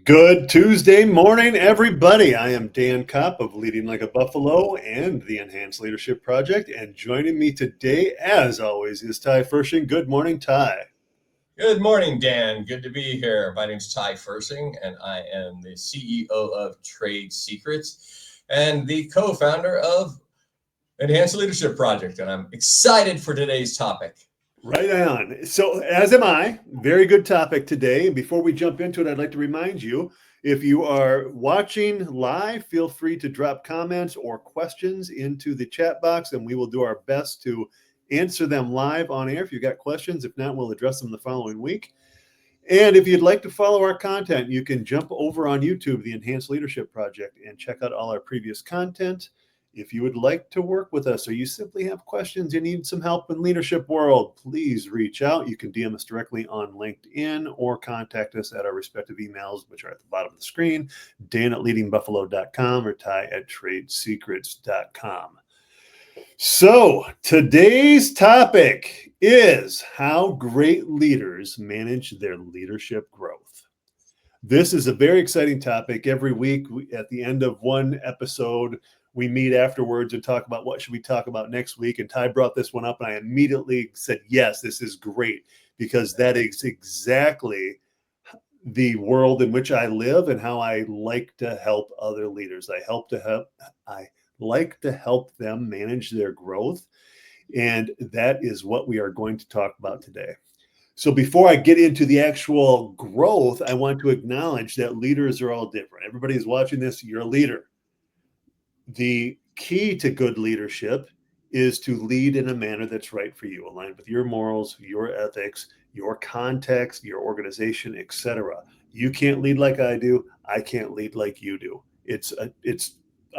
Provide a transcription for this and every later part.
Good Tuesday morning, everybody. I am Dan Kopp of Leading Like a Buffalo and the Enhanced Leadership Project. And joining me today, as always, is Ty Firsching. Good morning, Ty. Good morning, Dan. Good to be here. My name's Ty Firsching, and I am the CEO of Trade Secrets and the co-founder of Enhanced Leadership Project. And I'm excited for today's topic. Right on. So, as am I. Very good topic today. And before we jump into it, I'd like to remind you, if you are watching live, feel free to drop comments or questions into the chat box, and we will do our best to answer them live on air if you've got questions. If not, we'll address them the following week. And if you'd like to follow our content, you can jump over on YouTube, the Enhanced Leadership Project, and check out all our previous content. If you would like to work with us or you simply have questions, you need some help in leadership world, please reach out. You can DM us directly on LinkedIn or contact us at our respective emails, which are at the bottom of the screen, dan@leadingbuffalo.com or ty@tradesecrets.com. So today's topic is how great leaders manage their leadership growth. This is a very exciting topic. Every week at the end of one episode, we meet afterwards and talk about what should we talk about next week. And Ty brought this one up and I immediately said, yes, this is great, because that is exactly the world in which I live and how I like to help other leaders. I like to help them manage their growth. And that is what we are going to talk about today. So before I get into the actual growth, I want to acknowledge that leaders are all different. Everybody who's watching this, you're a leader. The key to good leadership is to lead in a manner that's right for you, aligned with your morals, your ethics, your context, your organization, etc. You can't lead like I do. I can't lead like you do. It's a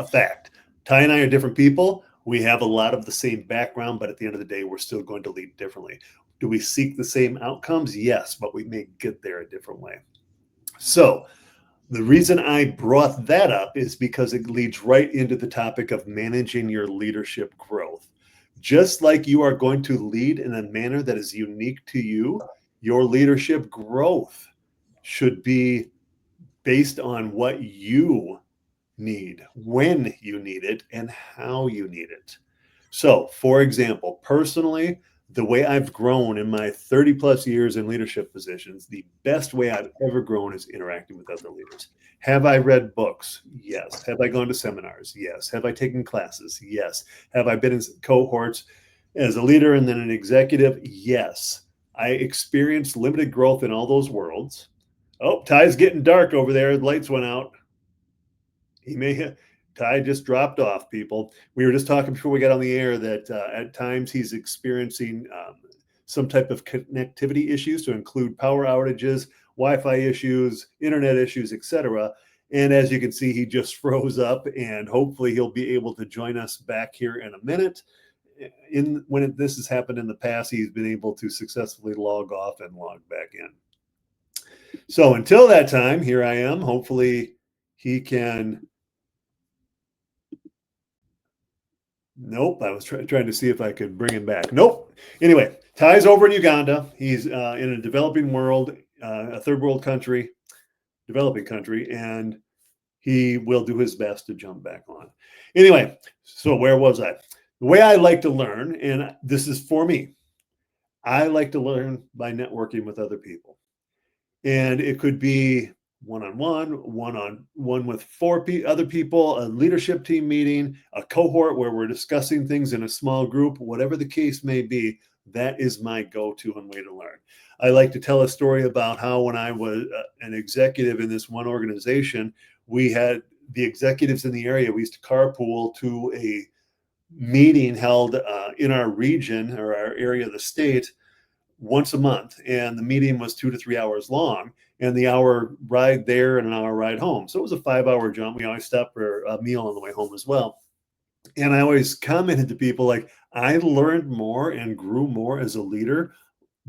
fact. Ty and I are different people. We have a lot of the same background, but at the end of the day, we're still going to lead differently. Do we seek the same outcomes? Yes, but we may get there a different way. So the reason I brought that up is because it leads right into the topic of managing your leadership growth. Just like you are going to lead in a manner that is unique to you, your leadership growth should be based on what you need, when you need it, and how you need it. So, for example, personally, the way I've grown in my 30 plus years in leadership positions, the best way I've ever grown is interacting with other leaders. Have I read books? Yes. Have I gone to seminars? Yes. Have I taken classes? Yes. Have I been in cohorts as a leader and then an executive? Yes. I experienced limited growth in all those worlds. Oh, Ty's getting dark over there. The lights went out. Ty just dropped off, people. We were just talking before we got on the air that at times he's experiencing some type of connectivity issues, to include power outages, Wi-Fi issues, internet issues, etc. And as you can see, he just froze up, and hopefully he'll be able to join us back here in a minute. This has happened in the past, he's been able to successfully log off and log back in. So until that time, here I am. Hopefully he can. Nope, I was trying to see if I could bring him back. Nope. Anyway, Ty's over in Uganda. He's in a developing world, a third world country, developing country, and he will do his best to jump back on. Anyway, so where was I? The way I like to learn, and this is for me, I like to learn by networking with other people. And it could be one-on-one, one-on-one with four other people, a leadership team meeting, a cohort where we're discussing things in a small group, whatever the case may be. That is my go-to and way to learn. I like to tell a story about how when I was an executive in this one organization, we had the executives in the area. We used to carpool to a meeting held in our region or our area of the state once a month, and the meeting was 2 to 3 hours long, and the hour ride there and an hour ride home. So it was a 5-hour jump. We always stopped for a meal on the way home as well. And I always commented to people like, I learned more and grew more as a leader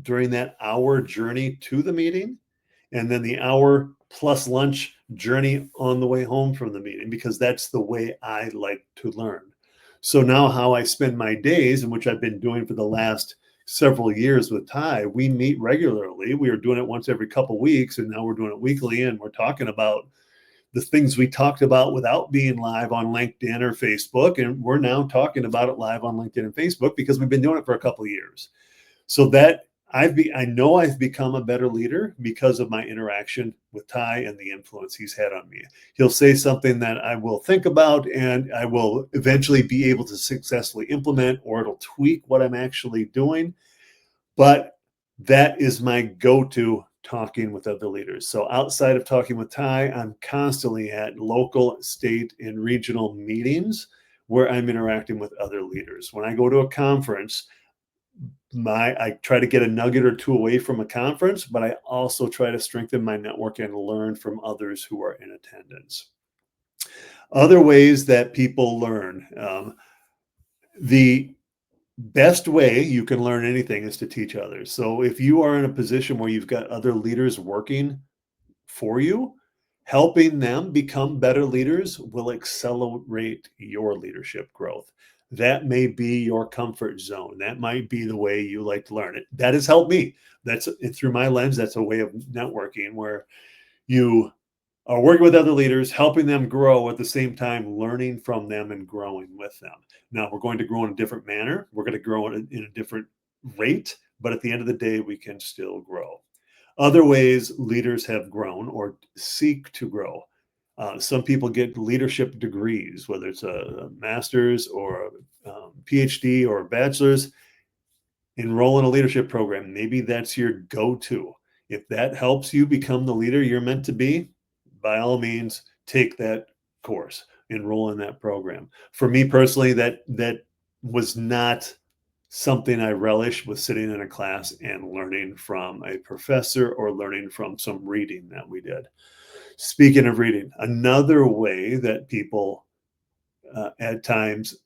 during that hour journey to the meeting, and then the hour plus lunch journey on the way home from the meeting, because that's the way I like to learn. So now how I spend my days, and which I've been doing for the last several years with Ty, we meet regularly. We were doing it once every couple of weeks, and now we're doing it weekly, and we're talking about the things we talked about without being live on LinkedIn or Facebook. And we're now talking about it live on LinkedIn and Facebook because we've been doing it for a couple of years. So that I know I've become a better leader because of my interaction with Ty and the influence he's had on me. He'll say something that I will think about and I will eventually be able to successfully implement, or it'll tweak what I'm actually doing. But that is my go-to talking with other leaders. So outside of talking with Ty, I'm constantly at local, state, and regional meetings where I'm interacting with other leaders. When I go to a conference, I try to get a nugget or two away from a conference, but I also try to strengthen my network and learn from others who are in attendance. Other ways that people learn. The best way you can learn anything is to teach others. So if you are in a position where you've got other leaders working for you, helping them become better leaders will accelerate your leadership growth. That may be your comfort zone. That might be the way you like to learn it. That has helped me. That's through my lens. That's a way of networking where you are working with other leaders, helping them grow at the same time, learning from them and growing with them. Now, we're going to grow in a different manner. We're going to grow in a different rate, but at the end of the day, we can still grow. Other ways leaders have grown or seek to grow. Some people get leadership degrees, whether it's a master's or a PhD or a bachelor's. Enroll in a leadership program. Maybe that's your go-to. If that helps you become the leader you're meant to be, by all means, take that course, enroll in that program. For me personally, that was not something I relish, was sitting in a class and learning from a professor or learning from some reading that we did. Speaking of reading, another way that people at times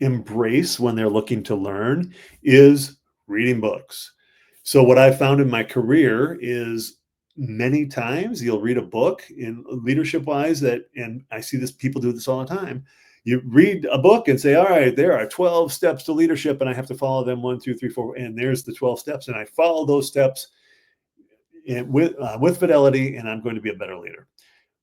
embrace when they're looking to learn is reading books. So what I found in my career is many times you'll read a book in leadership wise and I see this, people do this all the time. You read a book and say, all right, there are 12 steps to leadership and I have to follow them 1, 2, 3, 4. And there's the 12 steps. And I follow those steps with fidelity and I'm going to be a better leader.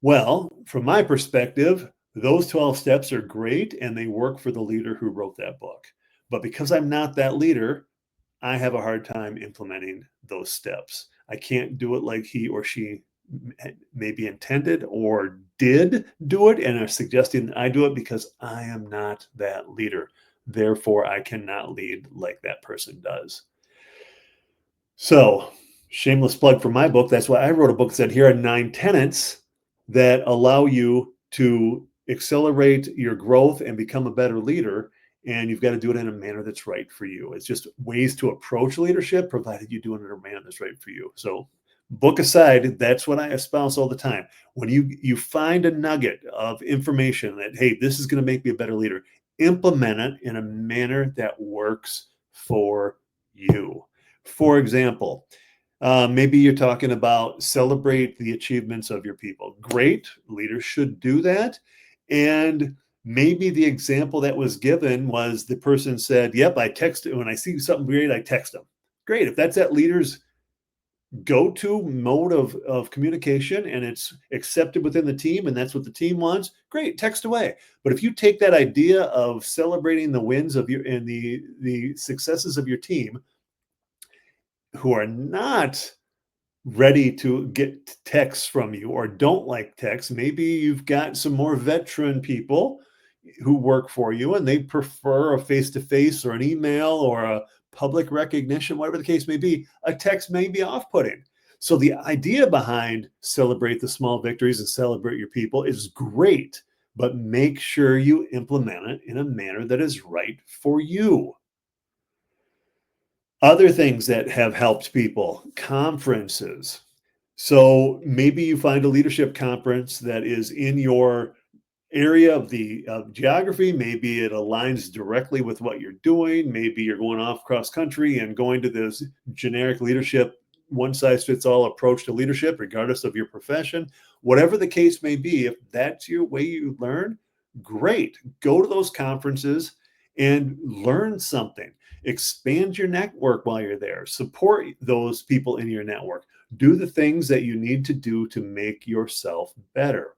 Well, from my perspective, those 12 steps are great and they work for the leader who wrote that book. But because I'm not that leader, I have a hard time implementing those steps. I can't do it like he or she maybe intended or did do it and are suggesting I do it because I am not that leader. Therefore, I cannot lead like that person does. So, shameless plug for my book. That's why I wrote a book that said, here are 9 tenets that allow you to accelerate your growth and become a better leader. And you've got to do it in a manner that's right for you. It's just ways to approach leadership, provided you do it in a manner that's right for you. So book aside, that's what I espouse all the time. When you find a nugget of information that, hey, this is going to make me a better leader, implement it in a manner that works for you. For example, maybe you're talking about celebrate the achievements of your people. Great, leaders should do that. And maybe the example that was given was the person said, yep, I text when I see something great, I text them. Great. If that's that leader's go-to mode of communication and it's accepted within the team and that's what the team wants, great, text away. But if you take that idea of celebrating the wins of your and the successes of your team who are not ready to get texts from you or don't like text, maybe you've got some more veteran people who work for you and they prefer a face-to-face or an email or a public recognition, whatever the case may be. A text may be off-putting. So the idea behind celebrate the small victories and celebrate your people is great, but make sure you implement it in a manner that is right for you. Other things that have helped people, conferences. So maybe you find a leadership conference that is in your area of the geography. Maybe it aligns directly with what you're doing. Maybe you're going off cross country and going to this generic leadership, one size fits all approach to leadership, regardless of your profession. Whatever the case may be, if that's your way you learn, great. Go to those conferences and learn something. Expand your network while you're there. Support those people in your network. Do the things that you need to do to make yourself better.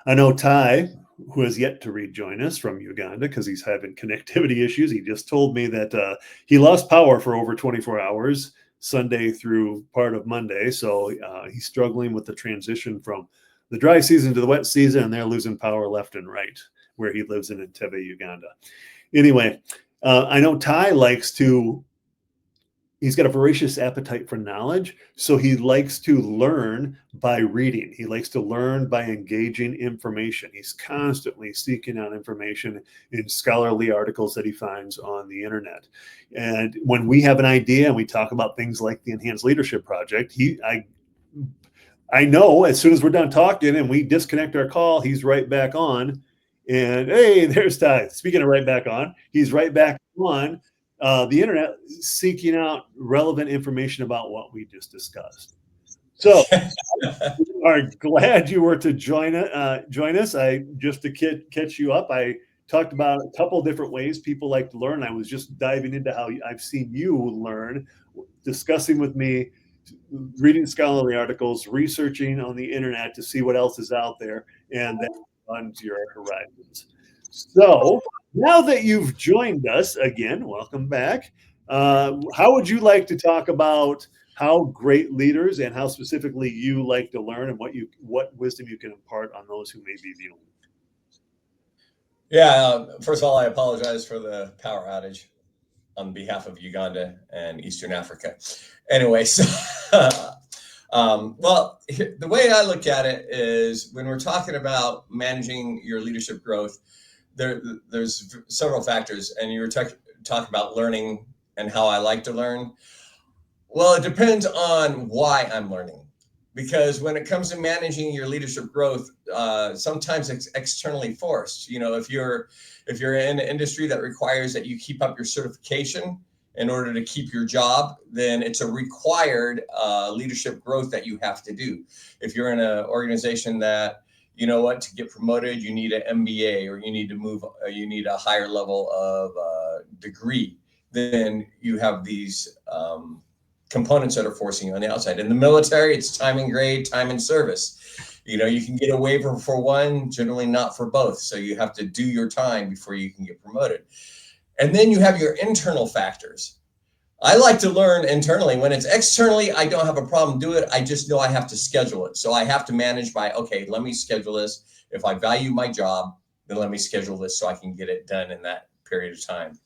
I know Ty, who has yet to rejoin us from Uganda because he's having connectivity issues. He just told me that he lost power for over 24 hours, Sunday through part of Monday. So he's struggling with the transition from the dry season to the wet season, and they're losing power left and right where he lives in Entebbe, Uganda. Anyway, I know Ty he's got a voracious appetite for knowledge. So he likes to learn by reading. He likes to learn by engaging information. He's constantly seeking out information in scholarly articles that he finds on the internet. And when we have an idea and we talk about things like the Enhanced Leadership Project, I know as soon as we're done talking and we disconnect our call, he's right back on. And hey, there's Ty. Speaking of right back on, he's right back on the internet seeking out relevant information about what we just discussed. So we are glad you were to join us. Just to catch you up, I talked about a couple different ways people like to learn. I was just diving into how I've seen you learn, discussing with me, reading scholarly articles, researching on the internet to see what else is out there, and that runs your horizons. So now that you've joined us again, welcome back. How would you like to talk about how great leaders and how specifically you like to learn and what wisdom you can impart on those who may be viewing? Yeah, first of all, I apologize for the power outage on behalf of Uganda and Eastern Africa. Anyway, so well, the way I look at it is when we're talking about managing your leadership growth, there's several factors, and you were talking about learning and how I like to learn. Well, it depends on why I'm learning, because when it comes to managing your leadership growth, sometimes it's externally forced. You know, if you're in an industry that requires that you keep up your certification in order to keep your job, then it's a required leadership growth that you have to do. If you're in an organization that, you know what, to get promoted, you need an MBA, or you need to move, you need a higher level of degree, then you have these components that are forcing you on the outside. In the military, it's time and grade, time and service. You know, you can get a waiver for one, generally not for both. So you have to do your time before you can get promoted. And then you have your internal factors. I like to learn internally. When it's externally, I don't have a problem doing it. I just know I have to schedule it. So I have to manage by, okay, let me schedule this. If I value my job, then let me schedule this so I can get it done in that period of time.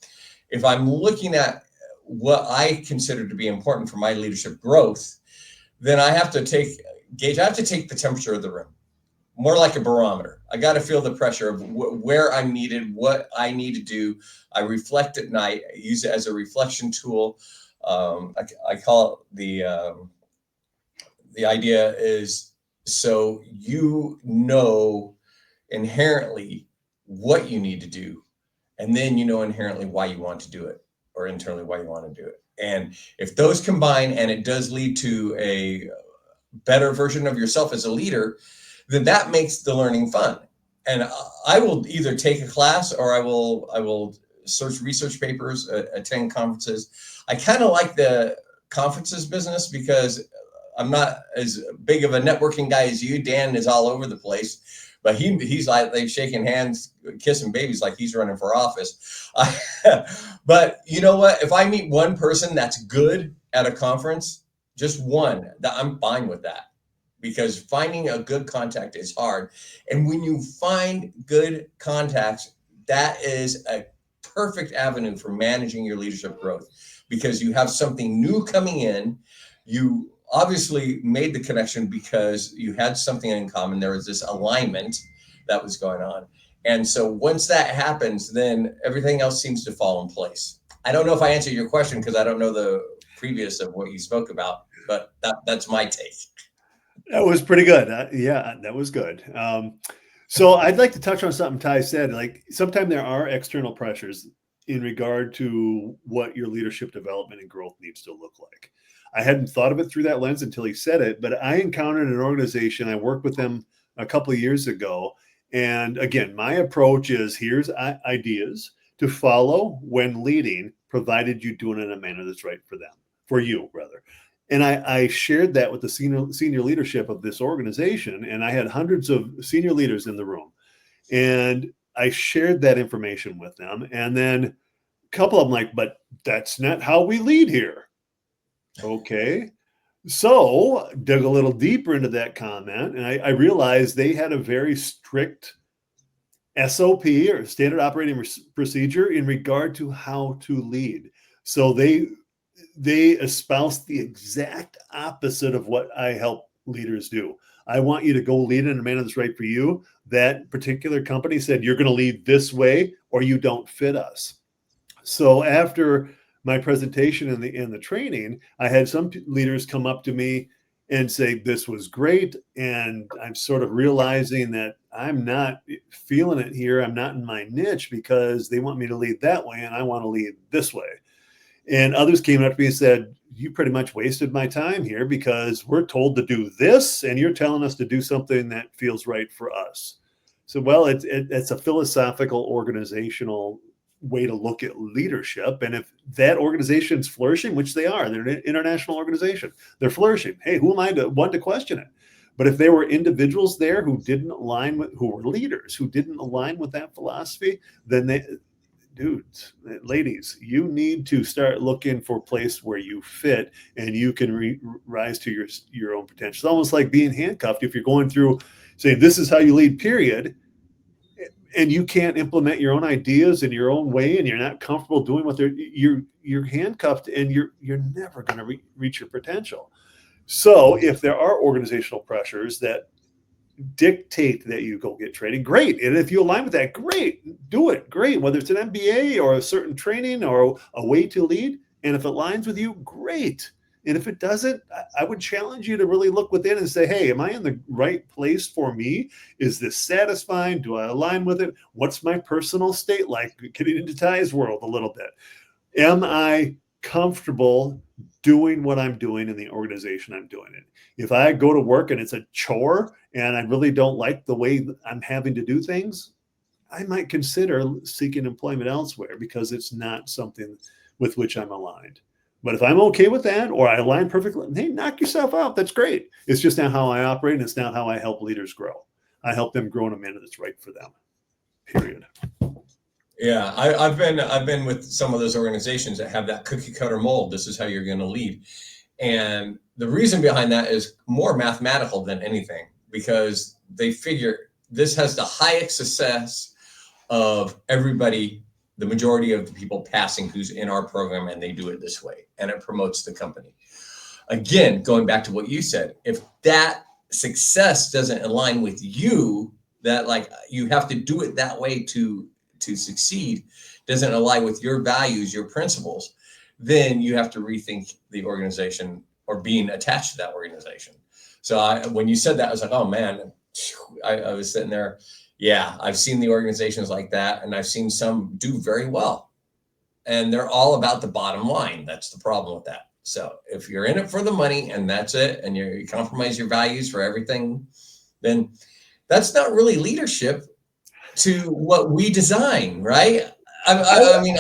If I'm looking at what I consider to be important for my leadership growth, then I have to take the temperature of the room, more like a barometer. I got to feel the pressure of where I'm needed, what I need to do. I reflect at night. I use it as a reflection tool. I call it the idea is so you know inherently what you need to do, and then you know inherently why you want to do it, or internally why you want to do it. And if those combine and it does lead to a better version of yourself as a leader, then that makes the learning fun. And I will either take a class, or I will search research papers, attend conferences. I kind of like the conferences business because I'm not as big of a networking guy as you. Dan is all over the place, but he's like, they've shaking hands, kissing babies like he's running for office. But you know what? If I meet one person that's good at a conference, just one, that I'm fine with that. Because finding a good contact is hard. And when you find good contacts, that is a perfect avenue for managing your leadership growth, because you have something new coming in. You obviously made the connection because you had something in common. There was this alignment that was going on. And so once that happens, then everything else seems to fall in place. I don't know if I answered your question because I don't know the previous of what you spoke about, but that's my take. That was pretty good. Yeah, that was good. So I'd like to touch on something Ty said. Like sometimes there are external pressures in regard to what your leadership development and growth needs to look like. I hadn't thought of it through that lens until he said it, but I encountered an organization. I worked with them a couple of years ago. And again, my approach is here's ideas to follow when leading, provided you do it in a manner that's right for you rather. And I shared that with the senior leadership of this organization, and I had hundreds of senior leaders in the room, and I shared that information with them. And then a couple of them like, but that's not how we lead here. Okay. So dug a little deeper into that comment, and I realized they had a very strict SOP or standard operating procedure in regard to how to lead. So they espoused the exact opposite of what I help leaders do. I want you to go lead in a manner that's right for you. That particular company said, you're going to lead this way or you don't fit us. So after my presentation in the training, I had some leaders come up to me and say, this was great. And I'm sort of realizing that I'm not feeling it here. I'm not in my niche because they want me to lead that way and I want to lead this way. And others came up to me and said, you pretty much wasted my time here because we're told to do this and you're telling us to do something that feels right for us. So, well, it's a philosophical, organizational way to look at leadership. And if that organization's flourishing, which they are, they're an international organization, they're flourishing. Hey, who am I to question it? But if there were individuals there who didn't align with, who were leaders, who didn't align with that philosophy, then dudes, ladies, you need to start looking for a place where you fit and you can rise to your own potential. It's almost like being handcuffed. If you're going through saying, this is how you lead, period, and you can't implement your own ideas in your own way, and you're not comfortable doing what you're handcuffed, and you're never going to reach your potential. So if there are organizational pressures that dictate that you go get training, great. And if you align with that, great, do it, great. Whether it's an MBA or a certain training or a way to lead, and if it aligns with you, great. And if it doesn't, I would challenge you to really look within and say, hey, am I in the right place for me? Is this satisfying? Do I align with it? What's my personal state like? Getting into Ty's world a little bit. Am I comfortable doing what I'm doing in the organization I'm doing it? If I go to work and it's a chore and I really don't like the way I'm having to do things, I might consider seeking employment elsewhere because it's not something with which I'm aligned. But if I'm okay with that, or I align perfectly, hey, knock yourself out. That's great. It's just not how I operate, and it's not how I help leaders grow. I help them grow in a manner that's right for them. Period. Yeah, I've been with some of those organizations that have that cookie cutter mold. This is how you're going to lead, and the reason behind that is more mathematical than anything, because they figure this has the highest success of everybody, the majority of the people passing who's in our program, and they do it this way, and it promotes the company. Again, going back to what you said, if that success doesn't align with you, that like you have to do it that way to succeed, doesn't align with your values, your principles, then you have to rethink the organization or being attached to that organization. So when you said that, I was like, oh man, I was sitting there. Yeah, I've seen the organizations like that, and I've seen some do very well. And they're all about the bottom line. That's the problem with that. So if you're in it for the money and that's it, and you compromise your values for everything, then that's not really leadership to what we design, right? I mean,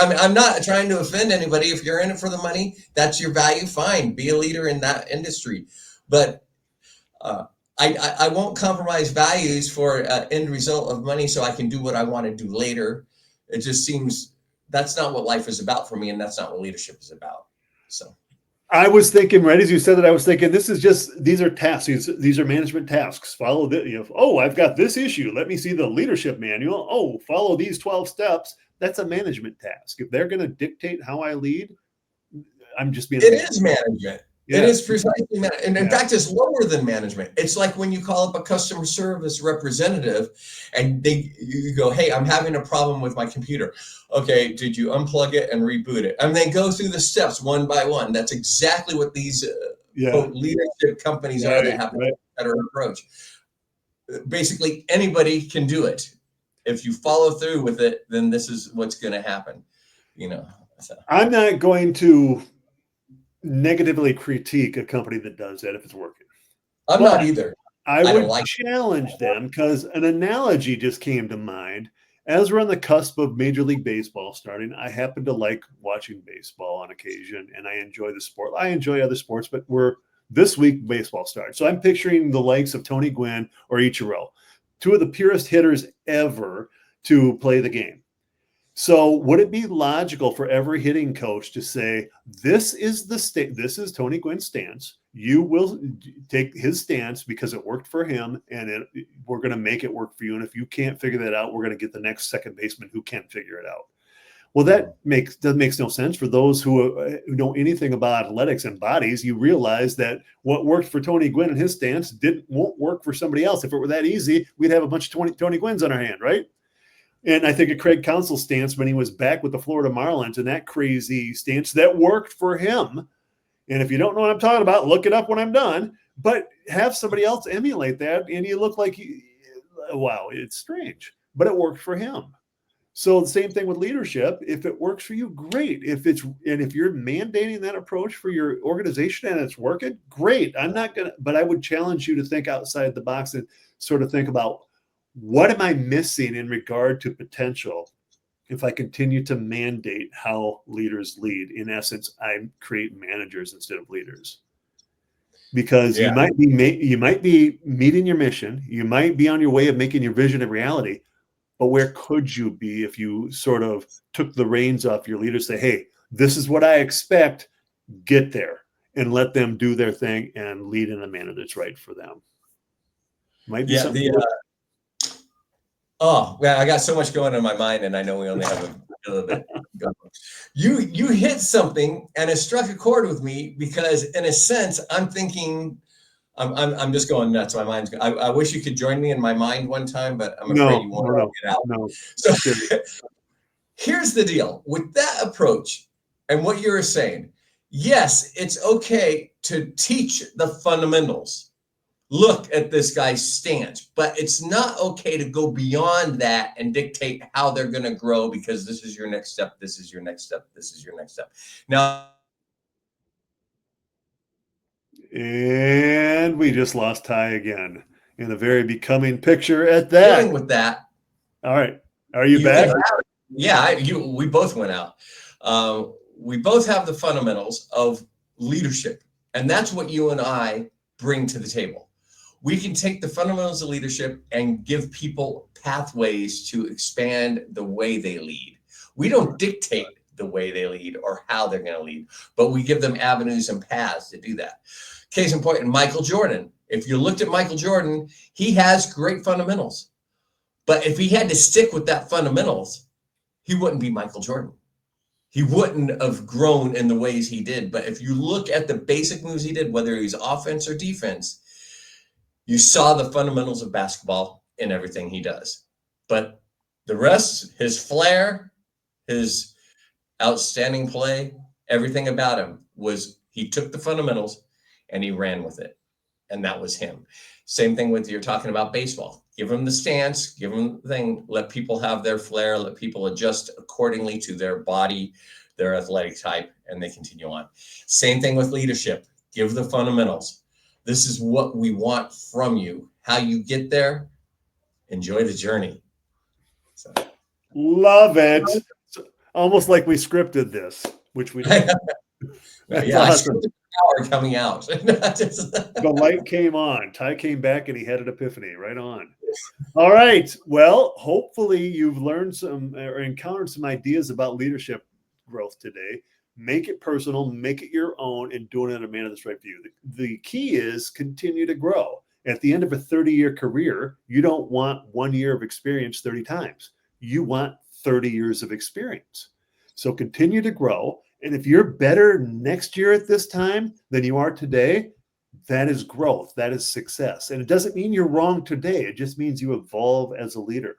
I'm not trying to offend anybody. If you're in it for the money, that's your value, fine. Be a leader in that industry. But I won't compromise values for end result of money so I can do what I want to do later. It just seems that's not what life is about for me, and that's not what leadership is about. So I was thinking, right as you said that, I was thinking, these are tasks. These are management tasks. Follow the, oh, I've got this issue. Let me see the leadership manual. Oh, follow these 12 steps. That's a management task. If they're going to dictate how I lead, I'm just being. It is management. Yeah. It is precisely management. And in fact, it's lower than management. It's like when you call up a customer service representative and you go, hey, I'm having a problem with my computer. Okay, did you unplug it and reboot it? And they go through the steps one by one. That's exactly what these quote, leadership companies are that have a better approach. Basically, anybody can do it. If you follow through with it, then this is what's going to happen. So. I'm not going to negatively critique a company that does that if it's working. I'm not either. I would challenge them because an analogy just came to mind. as we're on the cusp of Major League Baseball starting, I happen to like watching baseball on occasion, and I enjoy the sport. I enjoy other sports, but this week baseball starts. So I'm picturing the likes of Tony Gwynn or Ichiro, two of the purest hitters ever to play the game. So would it be logical for every hitting coach to say, this is this is Tony Gwynn's stance. You will take his stance because it worked for him, and we're going to make it work for you. And if you can't figure that out, we're going to get the next second baseman who can figure it out. Well, that makes no sense for those who know anything about athletics and bodies. You realize that what worked for Tony Gwynn and his stance won't work for somebody else. If it were that easy, we'd have a bunch of Tony Gwynns on our hand, right? And I think of Craig Counsell's stance when he was back with the Florida Marlins and that crazy stance that worked for him. And if you don't know what I'm talking about, look it up when I'm done. But have somebody else emulate that, and you look like, wow, it's strange. But it worked for him. So the same thing with leadership. If it works for you, great. If you're mandating that approach for your organization and it's working, great. But I would challenge you to think outside the box and sort of think about, what am I missing in regard to potential if I continue to mandate how leaders lead? In essence, I create managers instead of leaders. Because you might be meeting your mission, you might be on your way of making your vision a reality, but where could you be if you sort of took the reins off your leaders, say, hey, this is what I expect, get there, and let them do their thing and lead in a manner that's right for them. Might be something. Oh, yeah, I got so much going on in my mind, and I know we only have a little bit going. You hit something, and it struck a chord with me because, in a sense, I'm thinking, I'm just going nuts. My mind's going. I wish you could join me in my mind one time, but I'm afraid you won't get out. No. So here's the deal with that approach and what you were saying. Yes, it's okay to teach the fundamentals. Look at this guy's stance, but it's not okay to go beyond that and dictate how they're going to grow, because this is your next step. This is your next step. This is your next step. Now, and we just lost Ty again in a very becoming picture at that. Dealing with that. All right. Are you back? Yeah, we both went out. We both have the fundamentals of leadership, and that's what you and I bring to the table. We can take the fundamentals of leadership and give people pathways to expand the way they lead. We don't dictate the way they lead or how they're going to lead, but we give them avenues and paths to do that. Case in point, Michael Jordan. If you looked at Michael Jordan, he has great fundamentals. But if he had to stick with that fundamentals, he wouldn't be Michael Jordan. He wouldn't have grown in the ways he did. But if you look at the basic moves he did, whether he's offense or defense, you saw the fundamentals of basketball in everything he does. But the rest, his flair, his outstanding play, everything about him was he took the fundamentals and he ran with it. And that was him. Same thing with you're talking about baseball. Give them the stance, give them the thing, let people have their flair, let people adjust accordingly to their body, their athletic type, and they continue on. Same thing with leadership. Give the fundamentals. This is what we want from you. How you get there, enjoy the journey. So. Love it. Almost like we scripted this, which we did. Yeah, awesome. Power coming out. The light came on. Ty came back and he had an epiphany. Right on. All right. Well, hopefully you've learned some or encountered some ideas about leadership growth today. Make it personal, make it your own, and do it in a manner that's right for you. The key is continue to grow. At the end of a 30-year career, you don't want 1 year of experience 30 times. You want 30 years of experience. So continue to grow. And if you're better next year at this time than you are today, that is growth. That is success. And it doesn't mean you're wrong today. It just means you evolve as a leader.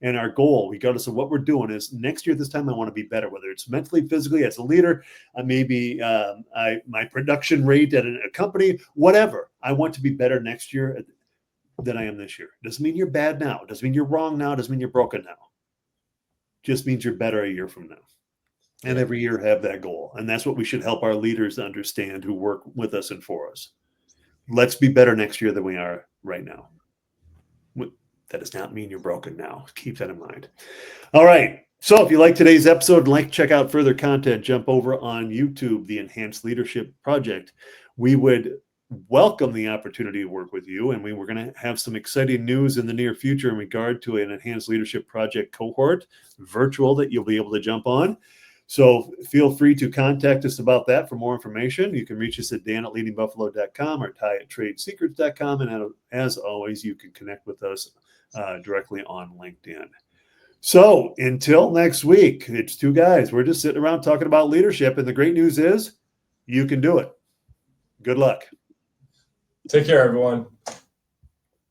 And our goal, regardless of what we're doing, is next year, this time, I want to be better, whether it's mentally, physically, as a leader, maybe my production rate at a company, whatever. I want to be better next year than I am this year. Doesn't mean you're bad now. Doesn't mean you're wrong now. Doesn't mean you're broken now. Just means you're better a year from now. And every year have that goal. And that's what we should help our leaders understand who work with us and for us. Let's be better next year than we are right now. That does not mean you're broken now. Keep that in mind. All right. So if you like today's episode and like to check out further content, jump over on YouTube, the Enhanced Leadership Project. We would welcome the opportunity to work with you, and we were going to have some exciting news in the near future in regard to an Enhanced Leadership Project cohort, virtual, that you'll be able to jump on. So feel free to contact us about that for more information. You can reach us at dan@leadingbuffalo.com or ty@tradesecrets.com. And as always, you can connect with us directly on LinkedIn. So until next week, it's two guys. We're just sitting around talking about leadership. And the great news is you can do it. Good luck. Take care, everyone.